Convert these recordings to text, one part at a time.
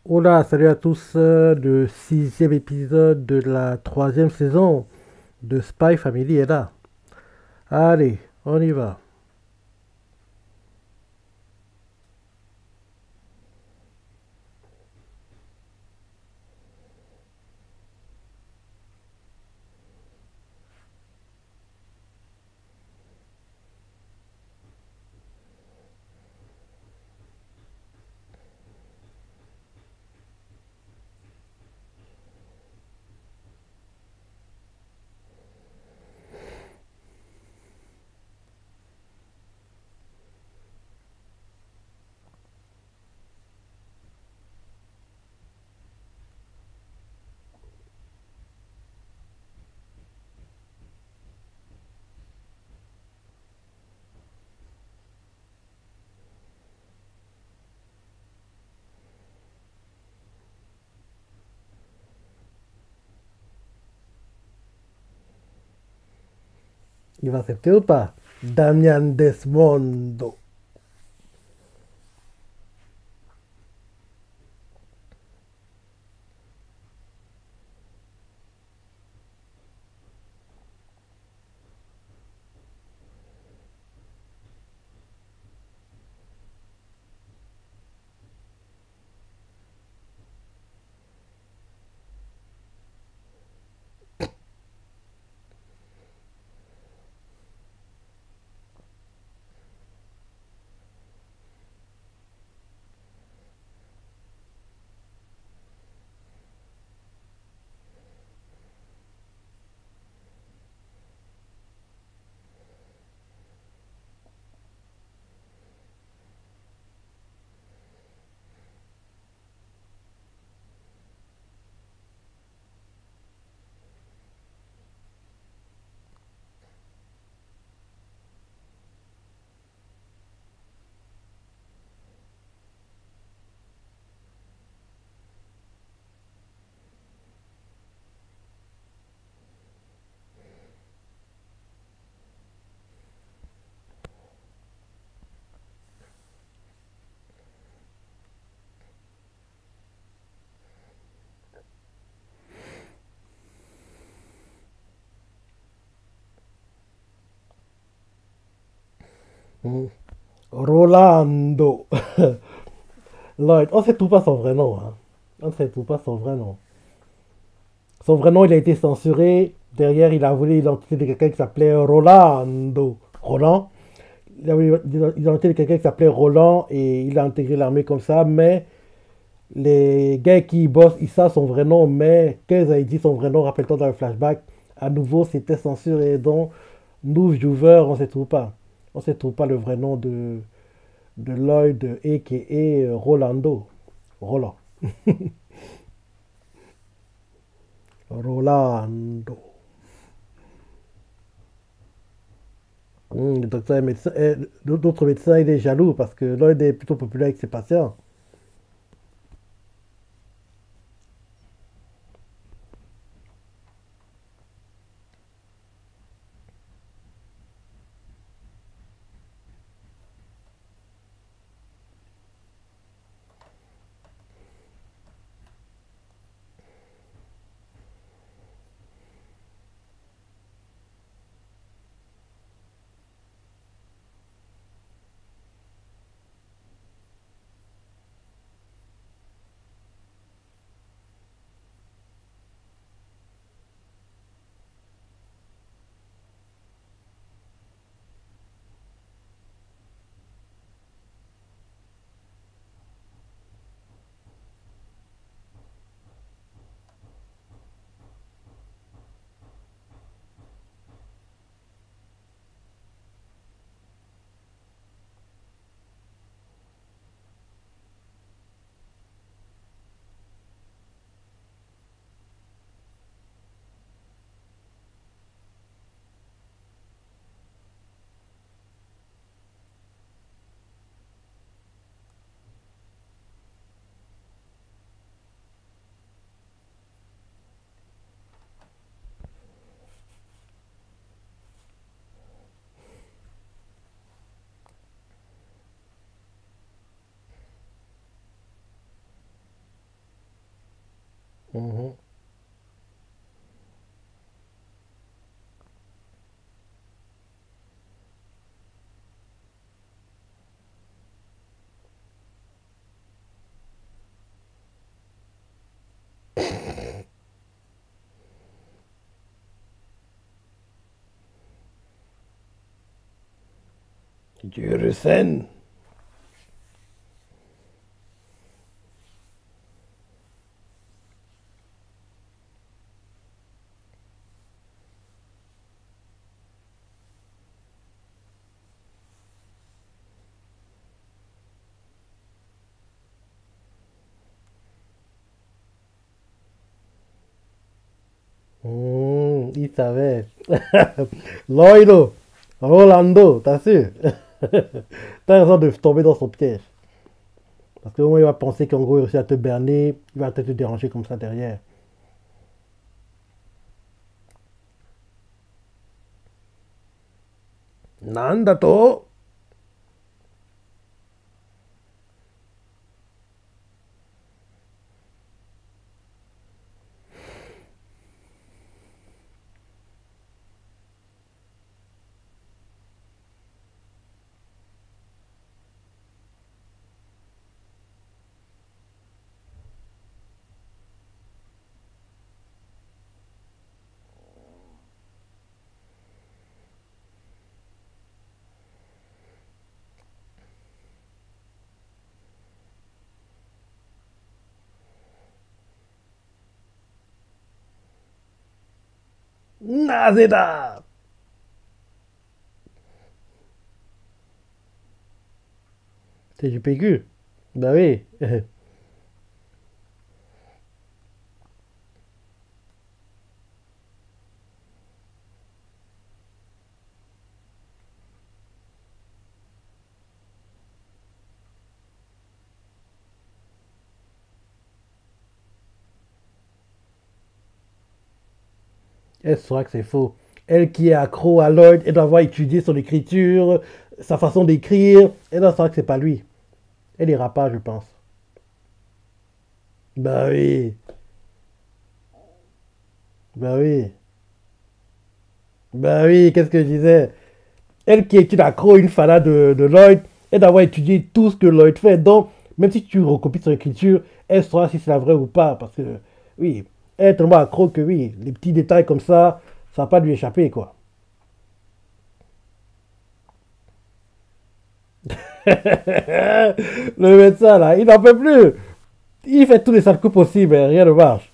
Hola, salut à tous, le sixième épisode de la troisième saison de Spy Family est là. Allez, on y va. Il va accepter ou pas? Damian Desmondo. Hmm. Rolando. Lloyd, on sait tout pas son vrai nom, hein. On sait tout pas son vrai nom. Son vrai nom, il a été censuré. Derrière, il a voulu l'identité de quelqu'un qui s'appelait Rolando. Roland. Il a voulu l'identité de quelqu'un qui s'appelait Roland et il a intégré l'armée comme ça, mais les gars qui bossent, ils savent son vrai nom, mais quand ils avaient dit son vrai nom, rappelle-toi dans le flashback, à nouveau c'était censuré. Donc, nous, viewers, on ne sait toujours pas. On ne sait toujours pas le vrai nom de Lloyd, a.k.a. Rolando. Roland. Rolando. Le docteur est médecin, d'autres médecins, il est jaloux parce que Lloyd est plutôt populaire avec ses patients. Mhm. Dieu le scène. Il savait. Loïdo, Rolando, t'as su? T'as raison de tomber dans son piège. Parce que au moins il va penser qu'en gros il réussit à te berner, il va peut-être te déranger comme ça derrière. Nanda to? Nazeda! C'est du PQ. Bah oui. Elle saura que c'est faux. Elle qui est accro à Lloyd, elle doit avoir étudié son écriture, sa façon d'écrire. Elle doit savoir que c'est pas lui. Elle ira pas, je pense. Bah oui. Bah oui. Bah oui, qu'est-ce que je disais? Elle qui est une accro, une fanat de Lloyd, elle doit avoir étudié tout ce que Lloyd fait. Donc, même si tu recopies son écriture, elle saura si c'est la vraie ou pas. Parce que, oui, elle est tellement accro que oui, les petits détails comme ça va pas lui échapper, quoi. Le médecin, là, il n'en peut plus. Il fait tous les sales coups possibles, hein, rien ne marche.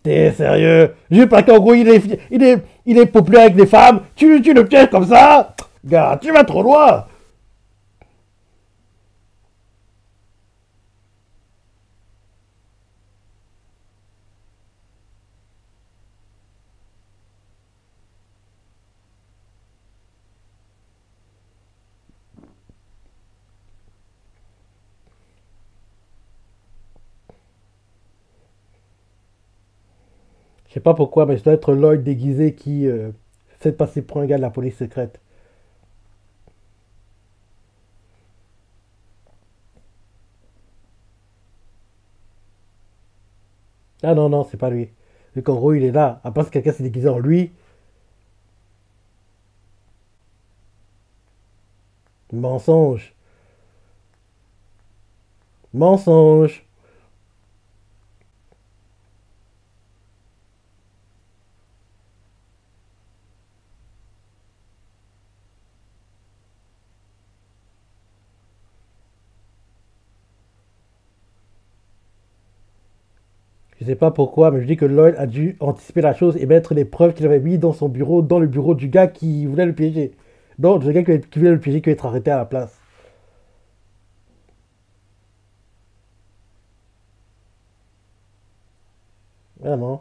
T'es sérieux? Juste parce qu'en gros, il est populaire avec les femmes. Tu le pièges comme ça? Gars, tu vas trop loin. Je sais pas pourquoi, mais ça doit être Lloyd déguisé qui fait passer pour un gars de la police secrète. Ah non, non, c'est pas lui. Vu qu'en gros, il est là. À part si quelqu'un s'est déguisé en lui, mensonge. Mensonge. Je sais pas pourquoi, mais je dis que Lloyd a dû anticiper la chose et mettre les preuves qu'il avait mis dans son bureau, dans le bureau du gars qui voulait le piéger. Donc, le gars qui voulait le piéger qui va être arrêté à la place. Ah non.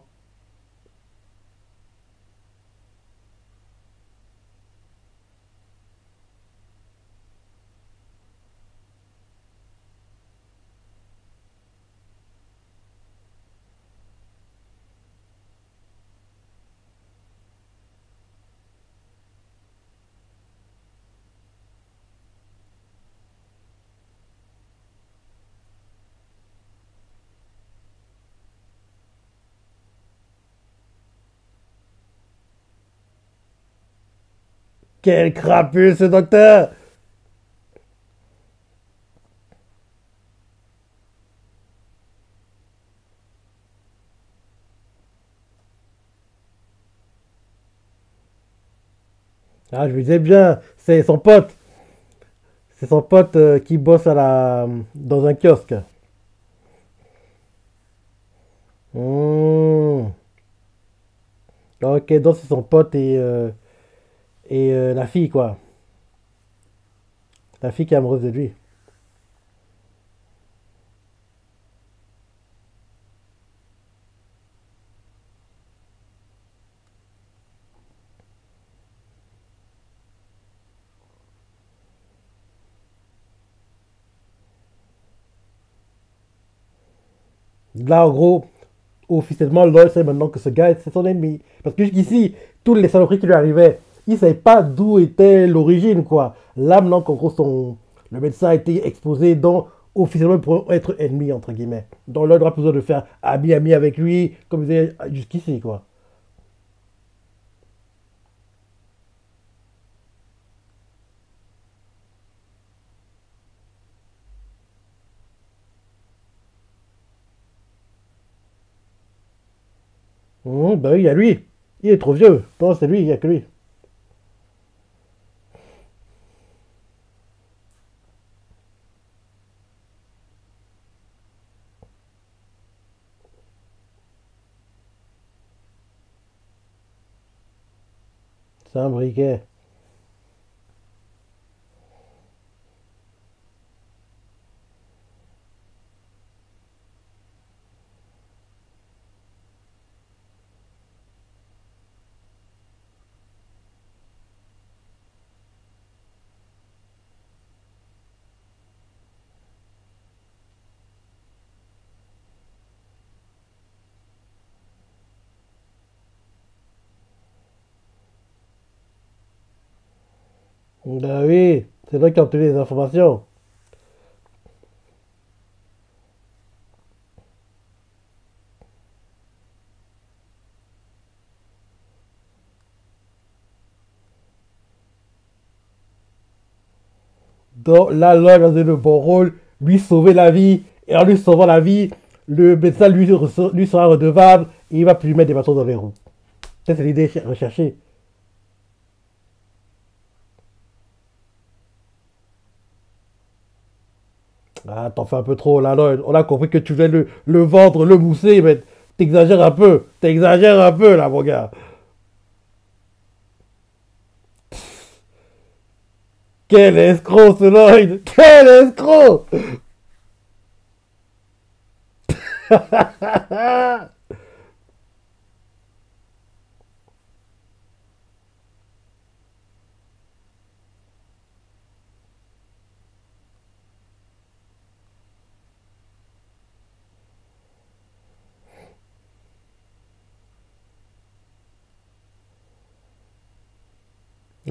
Quel crapule ce docteur! Ah, je lui disais bien, c'est son pote. C'est son pote qui bosse dans un kiosque. Hmm. Ok, donc c'est son pote et la fille, quoi. La fille qui est amoureuse de lui. Là, en gros, officiellement, Lloyd sait maintenant que ce gars, c'est son ennemi. Parce que jusqu'ici, toutes les saloperies qui lui arrivaient, il ne savait pas d'où était l'origine, quoi. Là, maintenant qu'en gros, le médecin a été exposé, donc officiellement, il pourrait être ennemi, entre guillemets. Donc Lloyd aura besoin de faire ami-ami avec lui, comme il faisait jusqu'ici, quoi. Bah oui, il y a lui. Il est trop vieux. Non, c'est lui, il n'y a que lui. C'est un briquet. Bah oui, c'est lui qui a obtenu les informations. Donc là, Lloyd a donné le bon rôle, lui sauver la vie, et en lui sauvant la vie, le médecin lui sera redevable, et il va plus lui mettre des bâtons dans les roues. Ça, c'est l'idée recherchée. Ah, t'en fais un peu trop là, Lloyd. On a compris que tu voulais le vendre, le mousser, mais t'exagères un peu. T'exagères un peu là, mon gars. Quel escroc ce Lloyd! Quel escroc!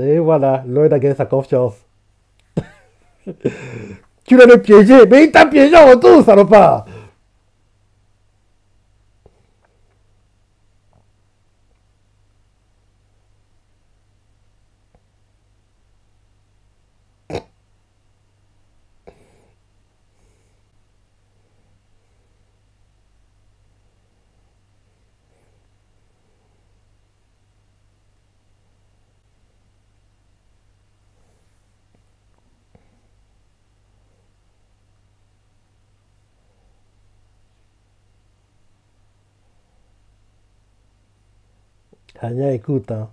Et voilà, Lloyd a gagné sa confiance. Tu l'as le piégé, mais il t'a piégé en retour, salopard! Anya, écoute, hein.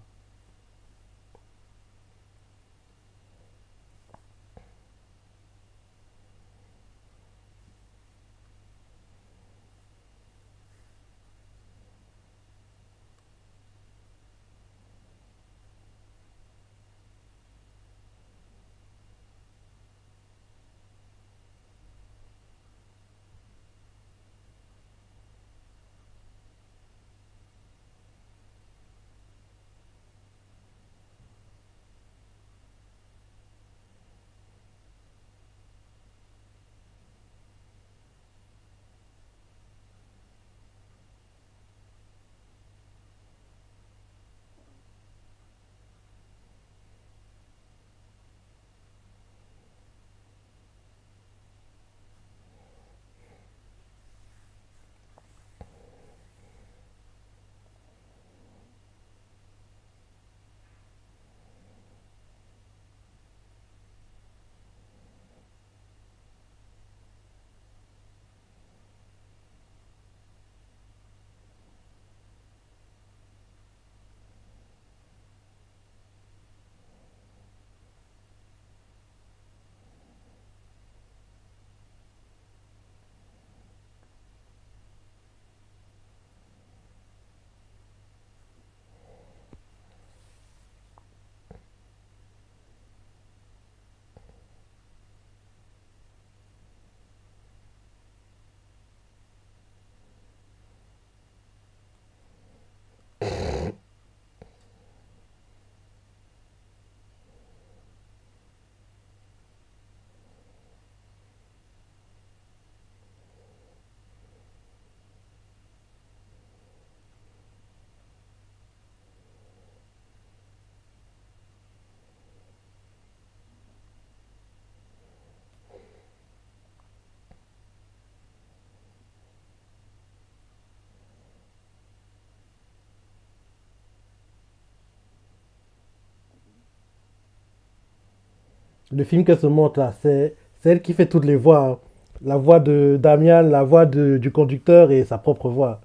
Le film qu'elle se montre là, c'est elle qui fait toutes les voix, hein. La voix de Damian, la voix du conducteur et sa propre voix.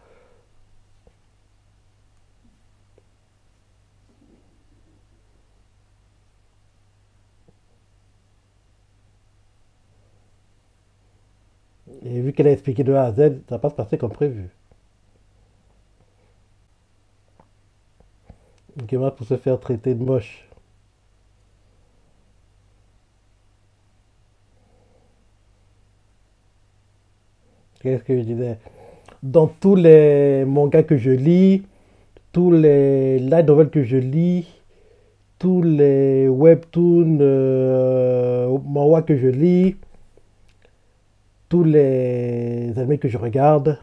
Et vu qu'elle a expliqué de A à Z, ça va pas se passer comme prévu. Gemma pour se faire traiter de moche. Qu'est-ce que je disais? Dans tous les mangas que je lis, tous les light novels que je lis, tous les webtoons, manhwa que je lis, tous les animés que je regarde,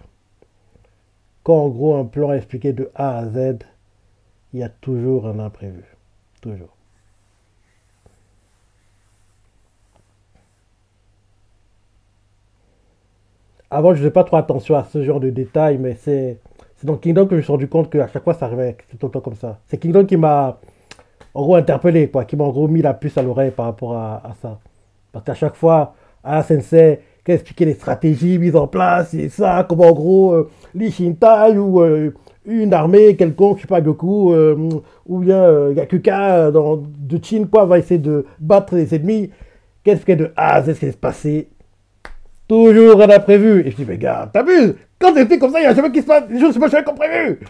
quand en gros un plan est expliqué de A à Z, il y a toujours un imprévu. Toujours. Avant, je faisais pas trop attention à ce genre de détails, mais c'est dans Kingdom que je me suis rendu compte qu'à chaque fois ça arrivait tout le temps comme ça. C'est Kingdom qui m'a en gros interpellé, quoi, qui m'a en gros mis la puce à l'oreille par rapport à ça. Parce qu'à chaque fois, à Sensei, qui expliquait les stratégies mises en place et ça, comme en gros les Shintai ou une armée quelconque, je sais pas, Goku, ou bien Gakuka de Chin, quoi, va essayer de battre les ennemis. Qu'est-ce que de A à Z ce qui va se passer? Toujours un imprévu. Et je dis, mais gars, t'abuses. Quand c'est fait comme ça, il y a jamais qui se passe, les choses se passent jamais comme prévu.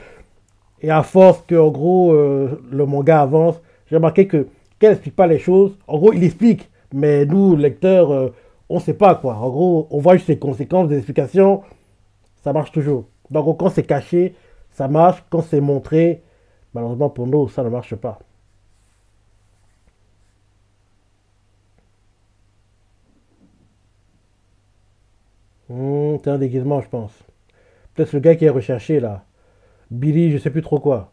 Et à force que, en gros, le manga avance, j'ai remarqué que qu'elle explique pas les choses. En gros, il explique, mais nous, lecteurs, on sait pas quoi. En gros, on voit juste les conséquences des explications, ça marche toujours. Donc, quand c'est caché, ça marche. Quand c'est montré, malheureusement pour nous, ça ne marche pas. C'est un déguisement, je pense. Peut-être le gars qui est recherché là. Billy, je sais plus trop quoi.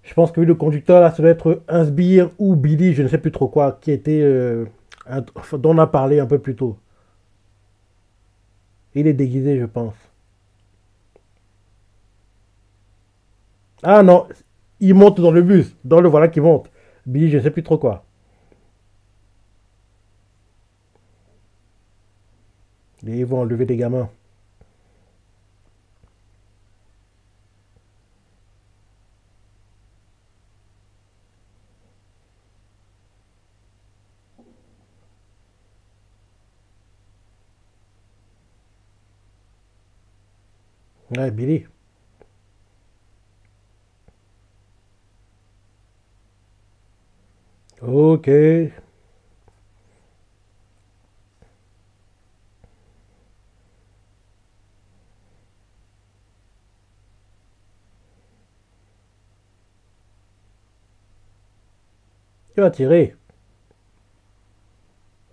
Je pense que oui, le conducteur là, ça doit être un sbire ou Billy, je ne sais plus trop quoi, qui était dont on a parlé un peu plus tôt. Il est déguisé, je pense. Ah non, il monte dans le bus, dans le voilà qui monte. Billy, je ne sais plus trop quoi. Et ils vont enlever des gamins. Ouais, Billy. Ok. Tu vas tirer.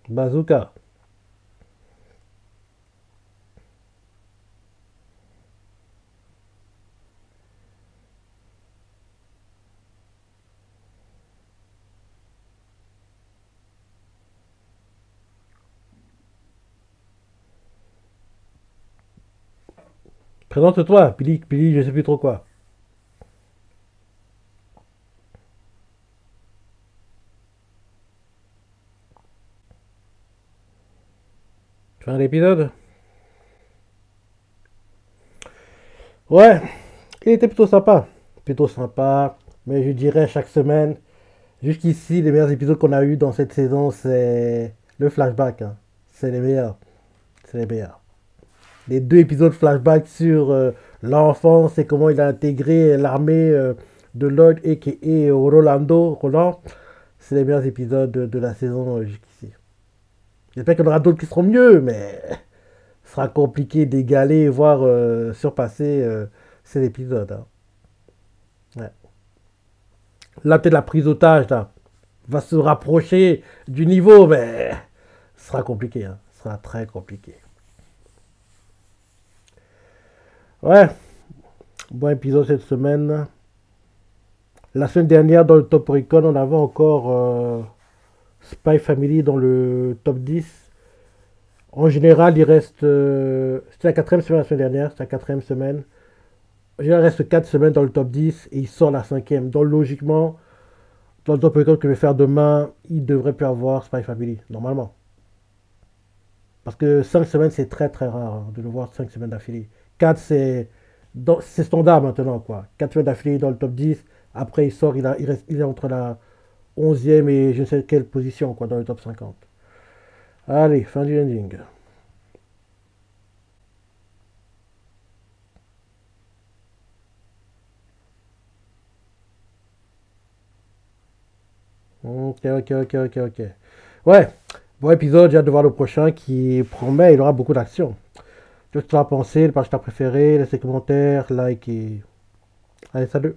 Bazooka. Présente-toi, Billy, Billy, je ne sais plus trop quoi. Fin de l'épisode. Ouais, il était plutôt sympa. Plutôt sympa. Mais je dirais chaque semaine, jusqu'ici, les meilleurs épisodes qu'on a eu dans cette saison, c'est le flashback, hein. C'est les meilleurs. C'est les meilleurs. Les deux épisodes flashback sur l'enfance et comment il a intégré l'armée de Lloyd et Rolando, Roland, c'est les meilleurs épisodes de la saison jusqu'ici. J'espère qu'il y en aura d'autres qui seront mieux, mais ce sera compliqué d'égaler, voire surpasser ces épisodes, hein. Ouais. Là, peut-être la prise d'otage là, va se rapprocher du niveau, mais ce sera compliqué, hein. Ce sera très compliqué. Ouais, bon épisode cette semaine. La semaine dernière, dans le Top Recon, on avait encore Spy Family dans le top 10. En général, il reste. C'était la quatrième semaine la semaine dernière, c'était la quatrième semaine. En général, il reste 4 semaines dans le top 10 et il sort la cinquième. Donc, logiquement, Dans le top record que je vais faire demain, il devrait plus avoir Spy Family, normalement. Parce que 5 semaines, c'est très très rare hein, de le voir 5 semaines d'affilée. 4, c'est standard maintenant, quoi. 4 semaines d'affilée dans le top 10. Après, il sort, il est entre la 11e et je ne sais quelle position, quoi, dans le top 50. Allez, fin du ending. Ok, ok, ok, ok, ok. Ouais, bon épisode, j'ai hâte de voir le prochain qui promet, il aura beaucoup d'action. Tu as pensé, le page que tu as préféré, laisse des commentaires, like et... Allez, salut.